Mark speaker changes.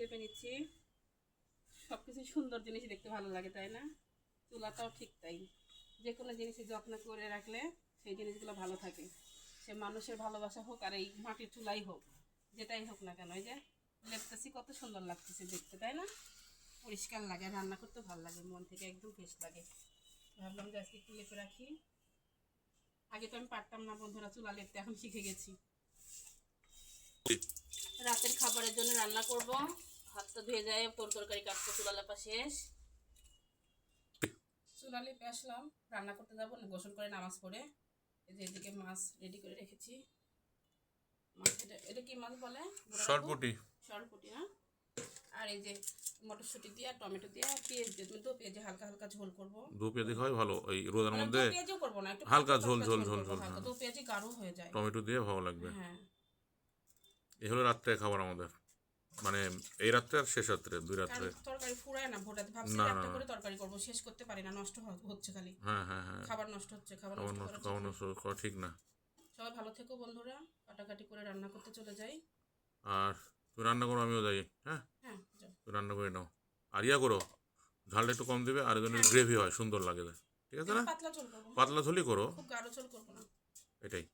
Speaker 1: লেপে নিচ্ছি। সব কিছু সুন্দর জিনিস দেখতে ভালো লাগে, তাই না? চুলাটাও ঠিক তাই, যে কোনো জিনিসই যত্ন করে রাখলে সেই জিনিসগুলো ভালো থাকে। সে মানুষের ভালোবাসা হোক আর এই মাটির চুলাই হোক, যেটাই হোক না কেন, এই যে লেপতেছি কত সুন্দর লাগতেছে দেখতে, তাই না? পরিষ্কার লাগে, রান্না করতে ভালো লাগে, মন থেকে একদম ফ্রেশ লাগে। ভাবলাম যে আজকে একটু লেপে রাখি। আগে তো আমি পারতাম না বন্ধুরা চুলা লেপতে, এখন শিখে গেছি। রাতের খাবারের জন্য রান্না করব। হাত তো ধুয়ে যায়, তরকারি কাটতে চুলা লেপা শেষ। চুলা লেপে আসলাম, রান্না করতে যাবো না, গোসল করে নামাজ পড়ে। এই যে এদিকে মাছ রেডি করে রেখেছি। মাছ এটা কি মাছ বলে?
Speaker 2: সরপুটি।
Speaker 1: সরপুটি, হ্যাঁ। আর এই যে মটরশুঁটি দিয়ে টমেটো দিয়ে পেঁয়াজ দিয়ে, দু পেঁয়াজে হালকা হালকা ঝোল করবো।
Speaker 2: দু পেঁয়াজি হয় ভালো, এই রোদের
Speaker 1: মানে
Speaker 2: মধ্যে
Speaker 1: দু পেঁয়াজও করবো না, একটু
Speaker 2: হালকা
Speaker 1: পাতলা
Speaker 2: ঝোল
Speaker 1: পাতলা
Speaker 2: ঝোল ঝোল
Speaker 1: করবো,
Speaker 2: ঝোল,
Speaker 1: হালকা
Speaker 2: হ্যাঁ।
Speaker 1: দু পেঁয়াজই গাঢ় হয়ে যায়।
Speaker 2: টমেটো দিয়ে ভালো লাগবে।
Speaker 1: হ্যাঁ,
Speaker 2: এই হলো রাত্রে খাবার আমাদের, মানে এই রাত্রে আর শেষ রাত্রে, দুই
Speaker 1: কারণ
Speaker 2: রাত্রে।
Speaker 1: তরকারি ফুরায় না ভোটাতে, ভাবছি
Speaker 2: না না
Speaker 1: একটা
Speaker 2: না,
Speaker 1: করে তরকারি করবো, শেষ করতে পারি না, নষ্ট হচ্ছে খালি।
Speaker 2: হ্যাঁ হ্যাঁ হ্যাঁ,
Speaker 1: খাবার নষ্ট হচ্ছে, খাবার নষ্ট করা ঠিক
Speaker 2: খাবার
Speaker 1: না।
Speaker 2: নষ্ট করা ঠিক না।
Speaker 1: সবাই ভালো থেকো বন্ধুরা, কাটাকাটি করে রান্না করতে চলে যাই।
Speaker 2: আর তুমি রান্না করো, আমিও যাই, হ্যাঁ।
Speaker 1: হ্যাঁ, যাও।
Speaker 2: তুমি রান্না করে নাও, আর ইয়া করো, ঝালটা একটু কম দেবে, আর যেন
Speaker 1: হ্যাঁ,
Speaker 2: গ্রেভি হয়, সুন্দর লাগে, ঠিক আছে
Speaker 1: একটু
Speaker 2: না?
Speaker 1: পাতলা ঝোল করবো, হ্যাঁ?
Speaker 2: পাতলা ঝোলই করো,
Speaker 1: খুব গাঢ় ঝোল করবো না।
Speaker 2: এটাই।